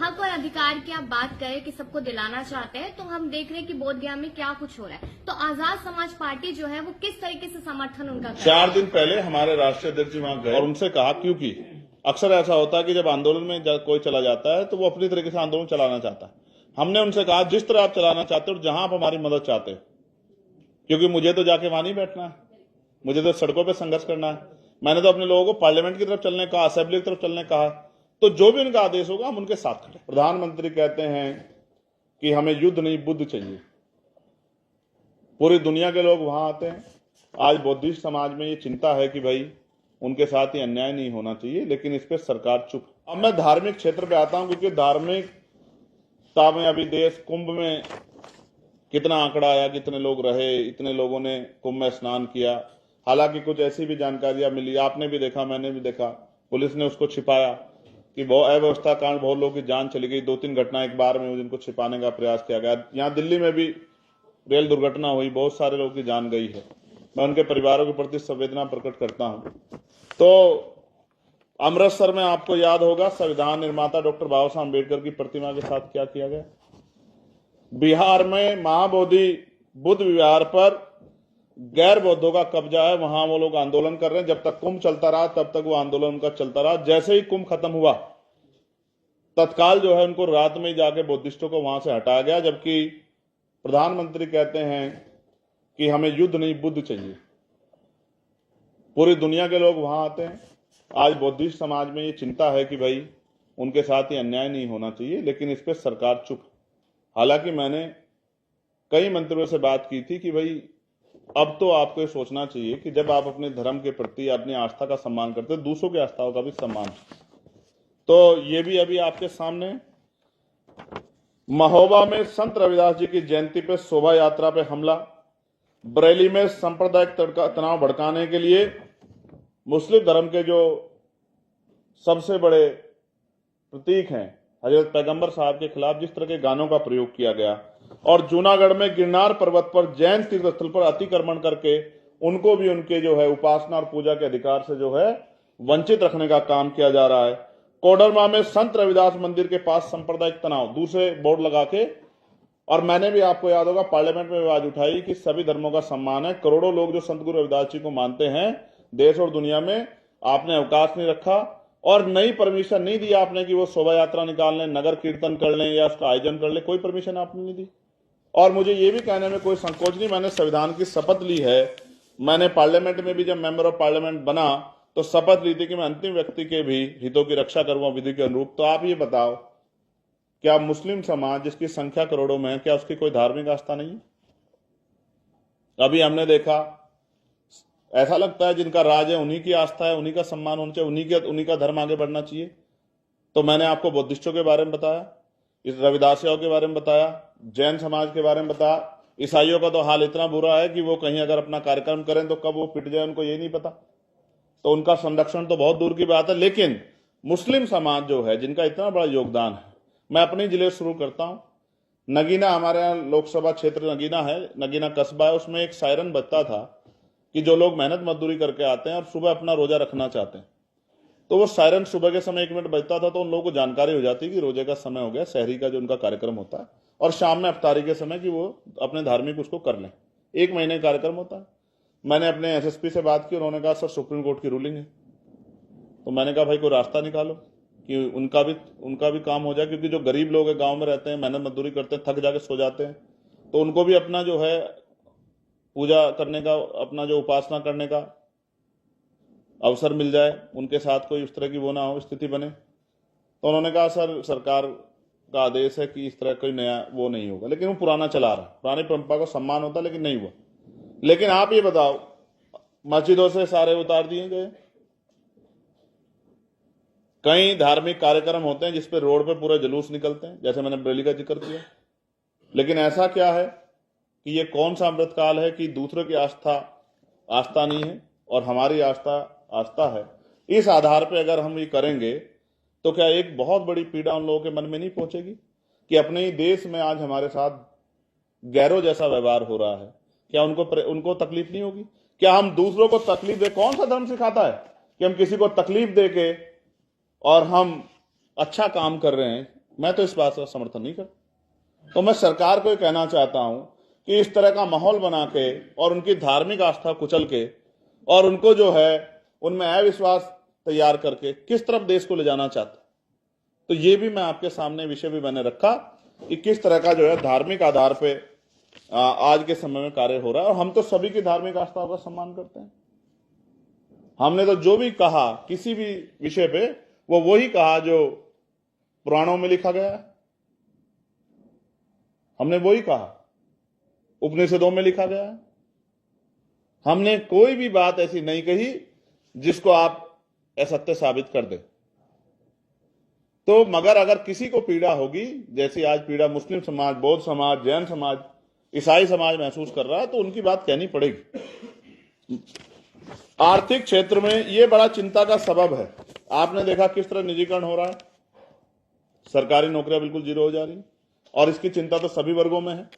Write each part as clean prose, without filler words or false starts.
हक और अधिकार की आप बात करें कि सबको दिलाना चाहते हैं, तो हम देख रहे हैं कि बोध गया में क्या कुछ हो रहा है। तो आजाद समाज पार्टी जो है वो किस तरीके से समर्थन उनका कर रही है? 4 दिन पहले हमारे राष्ट्रीय अध्यक्ष जी वहां गए और उनसे कहा, क्योंकि अक्सर ऐसा होता है कि जब आंदोलन में कोई चला जाता है तो वो अपनी तरीके से आंदोलन चलाना चाहता है। हमने उनसे कहा, जिस तरह आप चलाना चाहते हो और जहां आप हमारी मदद चाहते हो, क्योंकि मुझे तो जाके वहां नहीं बैठना है, मुझे तो सड़कों पर संघर्ष करना है। मैंने तो अपने लोगों को पार्लियामेंट की तरफ चलने कहा, असेंबली की तरफ चलने कहा। तो जो भी उनका आदेश होगा हम उनके साथ खड़े। प्रधानमंत्री कहते हैं कि हमें युद्ध नहीं बुद्ध चाहिए। पूरी दुनिया के लोग वहां आते हैं। आज बौद्धिस्ट समाज में ये चिंता है कि भाई उनके साथ ये अन्याय नहीं होना चाहिए, लेकिन इस पर सरकार चुप। अब मैं धार्मिक क्षेत्र पे आता हूं, क्योंकि धार्मिकता में अभी देश कुंभ में कितना आंकड़ा आया, कितने लोग रहे, इतने लोगों ने कुंभ में स्नान किया। हालांकि कुछ ऐसी भी जानकारियां मिली, आपने भी देखा, मैंने भी देखा, पुलिस ने उसको छिपाया कि बहुत अव्यवस्था कारण बहुत लोगों की जान चली गई। 2-3 घटना एक बार में जिनको छिपाने का प्रयास किया गया। यहाँ दिल्ली में भी रेल दुर्घटना हुई, बहुत सारे लोगों की जान गई है। मैं उनके परिवारों के प्रति संवेदना प्रकट करता हूं। तो अमृतसर में आपको याद होगा, संविधान निर्माता डॉक्टर बाबा साहब अम्बेडकर की प्रतिमा के साथ क्या किया गया। बिहार में महाबोधि बुद्ध विहार पर गैर बौद्धों का कब्जा है, वहां वो लोग आंदोलन कर रहे हैं। जब तक कुंभ चलता रहा तब तक वो आंदोलन उनका चलता रहा। जैसे ही कुंभ खत्म हुआ तत्काल जो है उनको रात में जाके बौद्धिस्टों को वहां से हटाया गया, जबकि प्रधानमंत्री कहते हैं कि हमें युद्ध नहीं बुद्ध चाहिए। पूरी दुनिया के लोग वहां आते हैं। आज बौद्धिस्ट समाज में ये चिंता है कि भाई उनके साथ ये अन्याय नहीं होना चाहिए, लेकिन इस पर सरकार चुप। हालांकि मैंने कई मंत्रियों से बात की थी कि भाई अब तो आपको ये सोचना चाहिए कि जब आप अपने धर्म के प्रति अपनी आस्था का सम्मान करते हैं, दूसरों की आस्थाओं का भी सम्मान। तो ये भी अभी आपके सामने, महोबा में संत रविदास जी की जयंती पे शोभा यात्रा पे हमला। बरेली में सांप्रदायिक तनाव भड़काने के लिए मुस्लिम धर्म के जो सबसे बड़े प्रतीक हैं हजरत पैगंबर साहब के खिलाफ जिस तरह के गानों का प्रयोग किया गया, और जूनागढ़ में गिरनार पर्वत पर जैन तीर्थ स्थल पर अतिक्रमण करके उनको भी उनके जो है उपासना और पूजा के अधिकार से जो है वंचित रखने का काम किया जा रहा है। कोडरमा में संत रविदास मंदिर के पास सांप्रदायिक तनाव, दूसरे बोर्ड लगा के। और मैंने भी, आपको याद होगा, पार्लियामेंट में आवाज उठाई कि सभी धर्मों का सम्मान है। करोड़ों लोग जो संत गुरु रविदास जी को मानते हैं देश और दुनिया में, आपने अवकाश नहीं रखा और नई परमिशन नहीं दी आपने कि वो शोभा यात्रा निकाल लें, नगर कीर्तन कर लें या उसका आयोजन कर लें। कोई परमिशन आपने नहीं दी। और मुझे ये भी कहने में कोई संकोच नहीं, मैंने संविधान की शपथ ली है। मैंने पार्लियामेंट में भी जब मेंबर ऑफ पार्लियामेंट बना तो शपथ ली थी कि मैं अंतिम व्यक्ति के भी हितों की रक्षा करूंगा विधि के अनुरूप। तो आप ये बताओ, क्या मुस्लिम समाज जिसकी संख्या करोड़ों में है, क्या उसकी कोई धार्मिक आस्था नहीं है? अभी हमने देखा, ऐसा लगता है जिनका राज है उन्हीं की आस्था है, उन्हीं का सम्मान होना चाहिए, उन्हीं का धर्म आगे बढ़ना चाहिए। तो मैंने आपको बौद्धिस्टों के बारे में बताया, इस रविदासियों के बारे में बताया, जैन समाज के बारे में बताया। ईसाइयों का तो हाल इतना बुरा है कि वो कहीं अगर अपना कार्यक्रम करें तो कब वो पिट जाए उनको ये नहीं पता। तो उनका संरक्षण तो बहुत दूर की बात है। लेकिन मुस्लिम समाज जो है, जिनका इतना बड़ा योगदान है, मैं अपने जिले से शुरू करता हूं। नगीना, हमारे यहाँ लोकसभा क्षेत्र नगीना है, नगीना कस्बा है, उसमें एक सायरन बजता था कि जो लोग मेहनत मजदूरी करके आते हैं और सुबह अपना रोजा रखना चाहते हैं, तो वो सायरन सुबह के समय 1 मिनट बजता था तो उन लोगों को जानकारी हो जाती कि रोजे का समय हो गया, शहरी का जो उनका कार्यक्रम होता है, और शाम में अफ्तारी के समय कि वो अपने धार्मिक उसको कर लें। 1 महीने का कार्यक्रम होता है। मैंने अपने एसएसपी से बात की, उन्होंने कहा सर सुप्रीम कोर्ट की रूलिंग है। तो मैंने कहा भाई कोई रास्ता निकालो कि उनका भी काम हो जाए, क्योंकि जो गरीब लोग हैं, गांव में रहते हैं, मेहनत मजदूरी करते हैं, थक जाके सो जाते हैं, तो उनको भी अपना जो है पूजा करने का, अपना जो उपासना करने का अवसर मिल जाए, उनके साथ कोई उस तरह की वो ना हो, स्थिति बने। तो उन्होंने कहा सर सरकार का आदेश है कि इस तरह कोई नया वो नहीं होगा, लेकिन वो पुराना चला रहा, पुरानी परंपरा को सम्मान होता लेकिन नहीं हुआ। लेकिन आप ये बताओ, मस्जिदों से सारे उतार दिए गए, कई धार्मिक कार्यक्रम होते हैं जिसपे रोड पे पूरे जुलूस निकलते हैं, जैसे मैंने बरेली का जिक्र किया। लेकिन ऐसा क्या है कि ये कौन सा अमृतकाल है कि दूसरों की आस्था नहीं है और हमारी आस्था है। इस आधार पे अगर हम ये करेंगे तो क्या एक बहुत बड़ी पीड़ा उन लोगों के मन में नहीं पहुंचेगी कि अपने ही देश में आज हमारे साथ गैरों जैसा व्यवहार हो रहा है? क्या उनको तकलीफ नहीं होगी? क्या हम दूसरों को तकलीफ दे? कौन सा धर्म सिखाता है कि हम किसी को तकलीफ दे के और हम अच्छा काम कर रहे हैं? मैं तो इस बात का समर्थन नहीं करता। तो मैं सरकार को ये कहना चाहता हूं कि इस तरह का माहौल बना के और उनकी धार्मिक आस्था कुचल के और उनको जो है उनमें अविश्वास तैयार करके किस तरफ देश को ले जाना चाहता, तो ये भी मैं आपके सामने विषय भी मैंने रखा कि किस तरह का जो है धार्मिक आधार पे आज के समय में कार्य हो रहा है। और हम तो सभी की धार्मिक आस्थाओं का सम्मान करते हैं। हमने तो जो भी कहा किसी भी विषय पे वो वही कहा जो पुराणों में लिखा गया है, हमने वही कहा, उपनिषदों में लिखा गया है। हमने कोई भी बात ऐसी नहीं कही जिसको आप असत्य साबित कर दे। तो मगर अगर किसी को पीड़ा होगी, जैसी आज पीड़ा मुस्लिम समाज, बौद्ध समाज, जैन समाज, ईसाई समाज महसूस कर रहा है, तो उनकी बात कहनी पड़ेगी। आर्थिक क्षेत्र में यह बड़ा चिंता का सबब है। आपने देखा किस तरह निजीकरण हो रहा है, सरकारी नौकरियां बिल्कुल जीरो हो जा रही, और इसकी चिंता तो सभी वर्गों में है,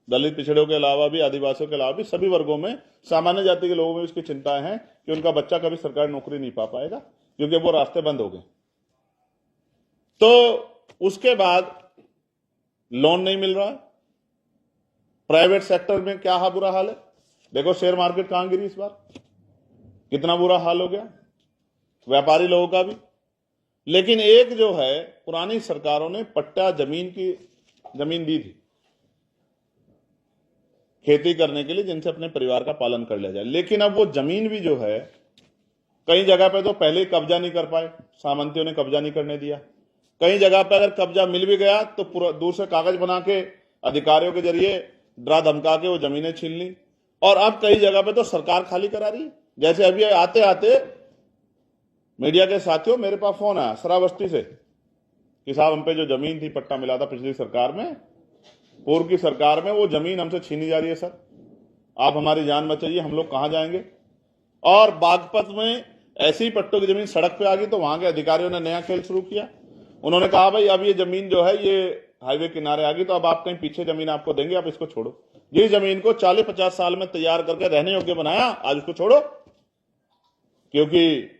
दलित पिछड़ों के अलावा भी, आदिवासियों के अलावा भी सभी वर्गों में, सामान्य जाति के लोगों में इसकी चिंताएं हैं कि उनका बच्चा कभी सरकारी नौकरी नहीं पा पाएगा क्योंकि वो रास्ते बंद हो गए। तो उसके बाद लोन नहीं मिल रहा है। प्राइवेट सेक्टर में क्या बुरा हाल है, देखो शेयर मार्केट कहां गिरी इस बार, कितना बुरा हाल हो गया व्यापारी लोगों का भी। लेकिन एक जो है पुरानी सरकारों ने पट्टा जमीन दी थी खेती करने के लिए, जिनसे अपने परिवार का पालन कर लिया जाए। लेकिन अब वो जमीन भी जो है कई जगह पे तो पहले ही कब्जा नहीं कर पाए, सामंतियों ने कब्जा नहीं करने दिया। कई जगह पे अगर कब्जा मिल भी गया तो पूरा दूर से कागज बना के अधिकारियों के जरिए डरा धमका के वो जमीनें छीन ली। और अब कई जगह पे तो सरकार खाली करा रही है। जैसे अभी आते आते मीडिया के साथियों मेरे पास फोन आया श्रावस्ती से कि साहब हम पे जो जमीन थी, पट्टा मिला था पिछली सरकार में, पूर्व की सरकार में, वो जमीन हमसे छीनी जा रही है सर, आप हमारी जान बचाइए, हम लोग कहां जाएंगे। और बागपत में ऐसी ही पट्टों की जमीन सड़क पे आ गई तो वहां के अधिकारियों ने नया खेल शुरू किया। उन्होंने कहा भाई अब ये जमीन जो है ये हाईवे किनारे आ गई, तो अब आप कहीं पीछे जमीन आपको देंगे, आप इसको छोड़ो। ये जमीन को 40-50 साल में तैयार करके रहने योग्य बनाया, आज उसको छोड़ो, क्योंकि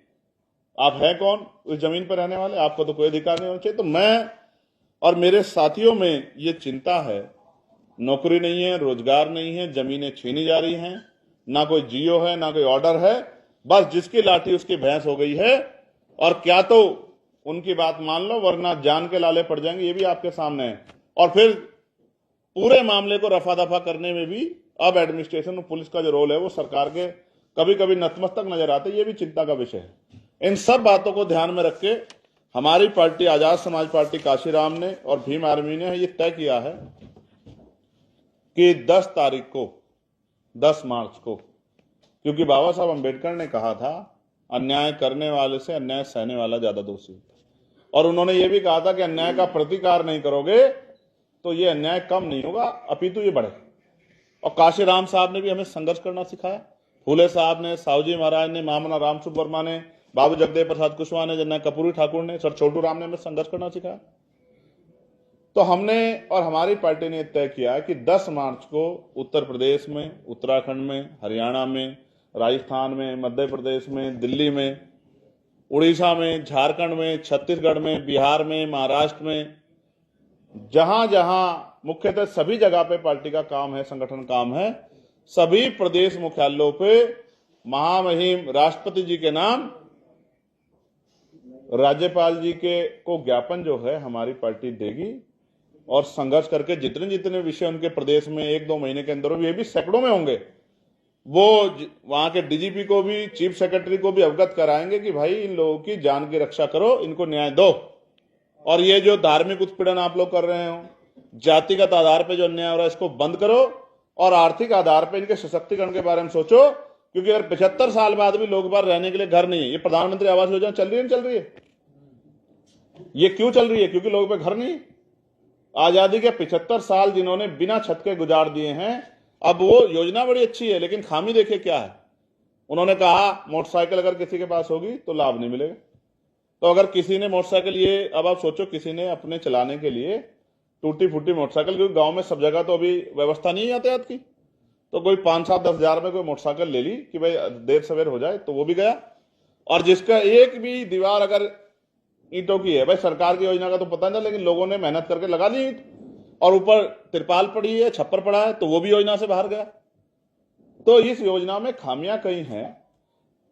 आप हैं कौन उस जमीन पर रहने वाले, आपको तो कोई अधिकार नहीं होना चाहिए। तो मैं और मेरे साथियों में ये चिंता है, नौकरी नहीं है, रोजगार नहीं है, जमीनें छीनी जा रही हैं, ना कोई जियो है ना कोई ऑर्डर है, बस जिसकी लाठी उसकी भैंस हो गई है। और क्या तो उनकी बात मान लो वरना जान के लाले पड़ जाएंगे, ये भी आपके सामने है। और फिर पूरे मामले को रफा दफा करने में भी अब एडमिनिस्ट्रेशन और पुलिस का जो रोल है वो सरकार के कभी कभी नतमस्तक नजर आते, ये भी चिंता का विषय है। इन सब बातों को ध्यान में रख के हमारी पार्टी आजाद समाज पार्टी काशीराम ने और भीम आर्मी ने ये तय किया है कि 10 तारीख को, 10 मार्च को, क्योंकि बाबा साहब अंबेडकर ने कहा था अन्याय करने वाले से अन्याय सहने वाला ज्यादा दोषी है। और उन्होंने ये भी कहा था कि अन्याय का प्रतिकार नहीं करोगे तो ये अन्याय कम नहीं होगा, अपितु ये बढ़े। और काशीराम साहब ने भी हमें संघर्ष करना सिखाया, फूले साहब ने, साहूजी महाराज ने, महामना राम सुब्बा वर्मा ने, बाबू जगदेव प्रसाद कुशवाहा ने, जननायक कर्पूरी ठाकुर ने, सर छोटू राम ने हमें संघर्ष करना सिखाया। तो हमने और हमारी पार्टी ने तय किया कि 10 मार्च को उत्तर प्रदेश में, उत्तराखंड में, हरियाणा में, राजस्थान में, मध्य प्रदेश में, दिल्ली में, उड़ीसा में, झारखंड में, छत्तीसगढ़ में, बिहार में, महाराष्ट्र में, जहां जहां मुख्यतः सभी जगह पे पार्टी का काम है, संगठन काम है, सभी प्रदेश मुख्यालयों पे महामहिम राष्ट्रपति जी के नाम राज्यपाल जी के को ज्ञापन जो है हमारी पार्टी देगी। और संघर्ष करके जितने जितने विषय उनके प्रदेश में 1-2 महीने के अंदर, ये भी सैकड़ों में होंगे, वो वहां के डीजीपी को भी, चीफ सेक्रेटरी को भी अवगत कराएंगे कि भाई इन लोगों की जान की रक्षा करो, इनको न्याय दो। और ये जो धार्मिक उत्पीड़न आप लोग कर रहे हो, जातिगत आधार पर जो अन्याय हो रहा है, इसको बंद करो और आर्थिक आधार पर इनके सशक्तिकरण के बारे में सोचो। क्योंकि अगर 75 साल बाद भी लोग बार रहने के लिए घर नहीं है, ये प्रधानमंत्री आवास योजना चल रही है, नहीं चल रही है? ये क्यों चल रही है? क्योंकि लोगों पे घर नहीं है। आजादी के 75 साल जिन्होंने बिना छत के गुजार दिए हैं, अब वो योजना बड़ी अच्छी है, लेकिन खामी देखिए क्या है। उन्होंने कहा मोटरसाइकिल अगर किसी के पास होगी तो लाभ नहीं मिलेगा। तो अगर किसी ने मोटरसाइकिल, ये अब आप सोचो, किसी ने अपने चलाने के लिए टूटी फूटी मोटरसाइकिल, क्योंकि गांव में सब जगह तो अभी व्यवस्था नहीं है यातायात की, तो कोई 5-7-10 हजार में कोई मोटरसाइकिल ले ली कि भाई देर सवेर हो जाए, तो वो भी गया। और जिसका एक भी दीवार अगर ईंटों की है। भाई सरकार की योजना का तो पता नहीं, लेकिन लोगों ने मेहनत करके लगा ली ईंट, और ऊपर तिरपाल पड़ी है, छप्पर पड़ा है, तो वो भी योजना से बाहर गया। तो इस योजना में खामियां कई हैं।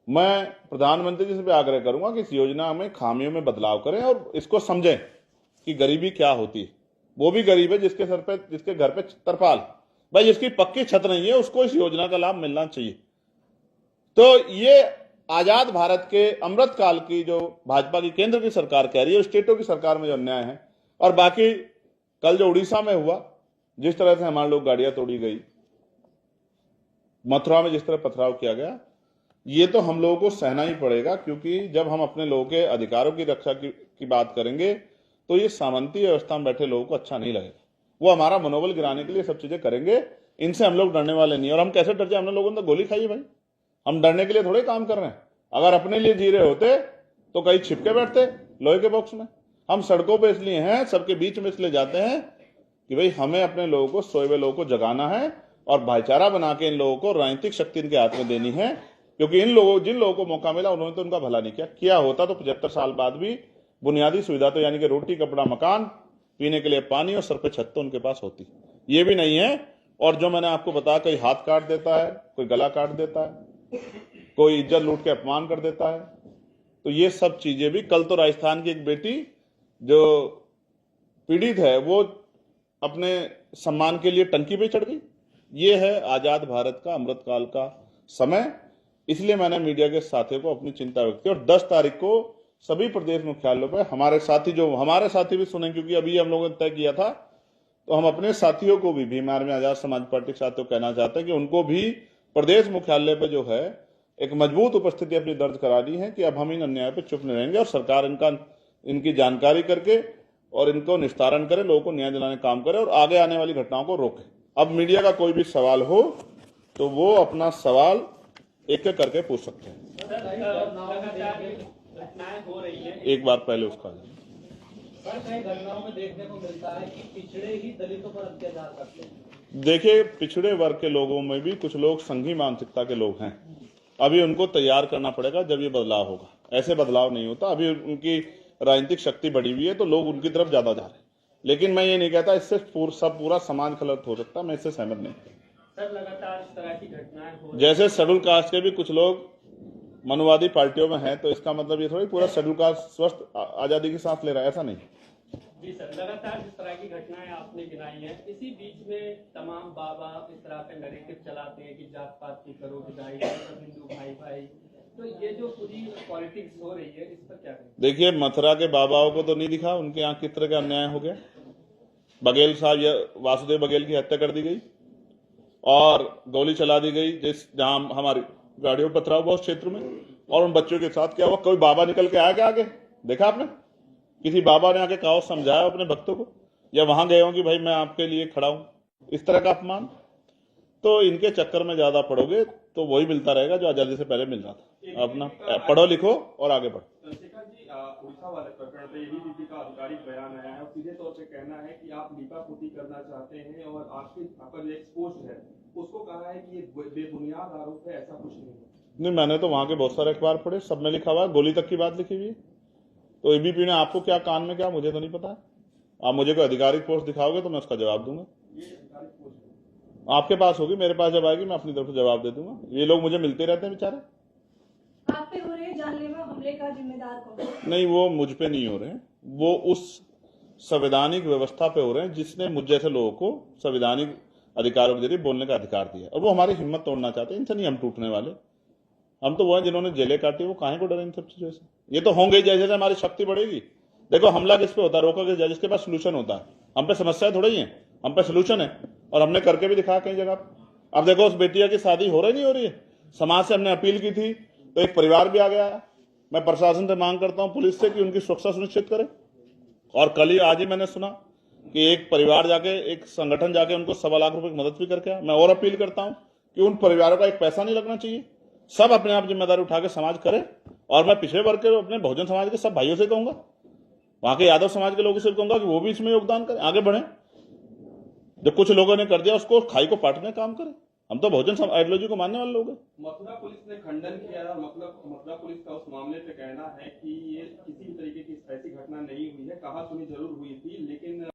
मैं प्रधानमंत्री जी से भी आग्रह करूंगा कि इस योजना में खामियों में बदलाव करें और इसको समझें कि गरीबी क्या होती है। वो भी गरीब है जिसके सर पे, जिसके घर पे तरपाल, भाई जिसकी पक्की छत नहीं है, उसको इस योजना का लाभ मिलना चाहिए। तो ये आजाद भारत के अमृत काल की जो भाजपा की केंद्र की सरकार कह रही है, स्टेटों की सरकार में जो अन्याय है, और बाकी कल जो उड़ीसा में हुआ, जिस तरह से हमारे लोग गाड़ियां तोड़ी गई, मथुरा में जिस तरह पथराव किया गया, ये तो हम लोगों को सहना ही पड़ेगा। क्योंकि जब हम अपने लोगों के अधिकारों की रक्षा की बात करेंगे तो ये सामंती व्यवस्था में बैठे लोगों को अच्छा नहीं लगेगा। वो हमारा मनोबल गिराने के लिए सब चीजें करेंगे। इनसे हम लोग डरने वाले नहीं। और हम कैसे डर जाए? हमने लोगों ने तो गोली खाई है भाई। हम डरने के लिए थोड़े काम कर रहे हैं। अगर अपने लिए जी रहे होते तो कहीं छिपके बैठते लोहे के बॉक्स में। हम सड़कों पर इसलिए हैं, सबके बीच में इसलिए जाते हैं कि भाई हमें अपने लोगों को, सोए हुए लोगों को जगाना है और भाईचारा बना के इन लोगों को राजनीतिक शक्ति इनके हाथ में देनी है। क्योंकि इन लोगों, जिन लोगों को मौका मिला, उन्होंने तो उनका भला नहीं किया होता तो 75 साल बाद भी बुनियादी सुविधा तो यानी कि रोटी, कपड़ा, मकान, पीने के लिए पानी और सर पे छत तो उनके पास होती। ये भी नहीं है। और जो मैंने आपको बताया, कोई हाथ काट देता है, कोई गला काट देता है, कोई इज्जत लूट के अपमान कर देता है। तो ये सब चीजें भी, कल तो राजस्थान की एक बेटी जो पीड़ित है वो अपने सम्मान के लिए टंकी पे चढ़ गई। ये है आजाद भारत का अमृतकाल का समय। इसलिए मैंने मीडिया के साथियों को अपनी चिंता व्यक्त की। और 10 तारीख को सभी प्रदेश मुख्यालयों पर हमारे साथी भी सुने, क्योंकि अभी हम लोगों ने तय किया था, तो हम अपने साथियों को भी, भीम आर्मी आजाद समाज पार्टी के साथियों को कहना चाहते हैं कि उनको भी प्रदेश मुख्यालय पे जो है एक मजबूत उपस्थिति अपनी दर्ज करानी है कि अब हम इन अन्याय पे चुप नहीं रहेंगे और सरकार इनकी जानकारी करके और इनको निस्तारण करे, लोगों को न्याय दिलाने का काम करे और आगे आने वाली घटनाओं को रोके। अब मीडिया का कोई भी सवाल हो तो वो अपना सवाल एक एक करके पूछ सकते हैं। एक बार पहले उसका कई घटनाओं में देखने को मिलता है कि पिछड़े ही दलितों पर अत्याचार करते हैं। देखिए, पिछड़े वर्ग के लोगों में भी कुछ लोग संघी मानसिकता के लोग हैं। अभी उनको तैयार करना पड़ेगा, जब ये बदलाव होगा। ऐसे बदलाव नहीं होता। अभी उनकी राजनीतिक शक्ति बढ़ी हुई है तो लोग उनकी तरफ ज्यादा जा रहे हैं। लेकिन मैं ये नहीं कहता इससे पूरा समाज गलत हो सकता, मैं इससे सहमत नहीं। सर, लगातार इस तरह की घटनाएं हो रही, जैसे शेड्यूल कास्ट के भी कुछ लोग मनुवादी पार्टियों में हैं, तो इसका मतलब ये थोड़ी पूरा शेड्यूल कास्ट स्वस्थ आजादी की सांस ले रहा है, ऐसा नहीं। जी सर, लगातार इस तरह की घटनाएं आपने गिनाई हैं। इसी बीच में तमाम बाबा इस तरह का नैरेटिव चलाते हैं कि जात पात की करो विदाई, सब हिंदू भाई भाई। तो ये जो पूरी पॉलिटिक्स हो रही है, इस पर क्या कहें? देखिए, मथुरा के बाबाओं को तो नहीं दिखा उनके यहाँ किस तरह का अन्याय हो गया। बघेल साहब, वासुदेव बघेल की हत्या कर दी गई और गोली चला दी गई जहां हमारी गाड़ियों पर पथराव हुआ उस क्षेत्र में। और उन बच्चों के साथ क्या हुआ? कोई बाबा निकल के आया क्या आगे? देखा आपने? किसी बाबा ने आके कहा, समझाया अपने भक्तों को, या वहां गए हो कि भाई मैं आपके लिए खड़ा हूं? इस तरह का अपमान। तो इनके चक्कर में ज्यादा पड़ोगे तो वही मिलता रहेगा जो आजादी से पहले मिल रहा था। अपना पढ़ो लिखो और आगे बढ़ो। चंद्रशेखर जी, उड़ीसा वाले प्रकरण पे एबीवीपी का आधिकारिक बयान आया है और सीधे तौर पे कहना है कि आप लीपापोती करना चाहते हैं और आपका जो एक्सपोज है उसको कहा है कि ये बेबुनियाद आरोप है, ऐसा कुछ नहीं। मैंने तो वहां के बहुत सारे अखबार पढ़े, सब में लिखा हुआ है, गोली तक की बात लिखी हुई है। तो एबीपी ने आपको क्या कान में क्या, मुझे तो नहीं पता है। आप मुझे कोई आधिकारिक पोस्ट दिखाओगे तो मैं उसका जवाब दूंगा। आपके पास होगी, मेरे पास जब आएगी मैं अपनी तरफ से जवाब दे दूंगा। ये लोग मुझे मिलते रहते हैं बेचारे। आप पे हो रहे जानलेवा हमले का जिम्मेदार कौन? नहीं, वो मुझ पे नहीं हो रहे हैं, वो उस संवैधानिक व्यवस्था पे हो रहे हैं जिसने मुझ जैसे लोगों को संवैधानिक अधिकारों के जरिए बोलने का अधिकार दिया। और वो हमारी हिम्मत तोड़ना चाहते हैं। इनसे नहीं हम टूटने वाले। हम तो वो हैं जिन्होंने जेलें काटी, वो काहे को डरे इन सब चीजों से। ये तो होंगे जैसे जैसे हमारी शक्ति बढ़ेगी। देखो, हमला किस पे होता है? रोका किस जाए? जिसके पास सोल्यूशन होता है। हम पे समस्या थोड़ी ही है, हम पे सोल्यूशन है और हमने करके भी दिखाया कई जगह। अब देखो, उस बेटिया की शादी हो रही नहीं हो रही है, समाज से हमने अपील की थी तो एक परिवार भी आ गया है। मैं प्रशासन से मांग करता हूं, पुलिस से, कि उनकी सुरक्षा सुनिश्चित करे। और कल ही, आज ही मैंने सुना कि एक परिवार जाके, एक संगठन जाके उनको 1.25 लाख रुपए की मदद भी करके आया। मैं और अपील करता हूं कि उन परिवारों का एक पैसा नहीं लगना चाहिए। सब अपने आप जिम्मेदारी उठा के समाज करे। और मैं पिछड़े वर्ग के, अपने बहुजन समाज के सब भाइयों से कहूंगा, वहां के यादव समाज के लोगों से कहूंगा कि वो भी इसमें योगदान करें, आगे बढ़े। जो कुछ लोगों ने कर दिया उसको खाई को पाटने का काम करें। हम तो बहुजन आइडियोलॉजी को मानने वाले लोग हैं। मथुरा पुलिस ने खंडन किया है, मतलब मथुरा पुलिस का उस मामले पे कहना है कि ये किसी भी तरीके की ऐसी घटना नहीं हुई है, कहा सुनी जरूर हुई थी, लेकिन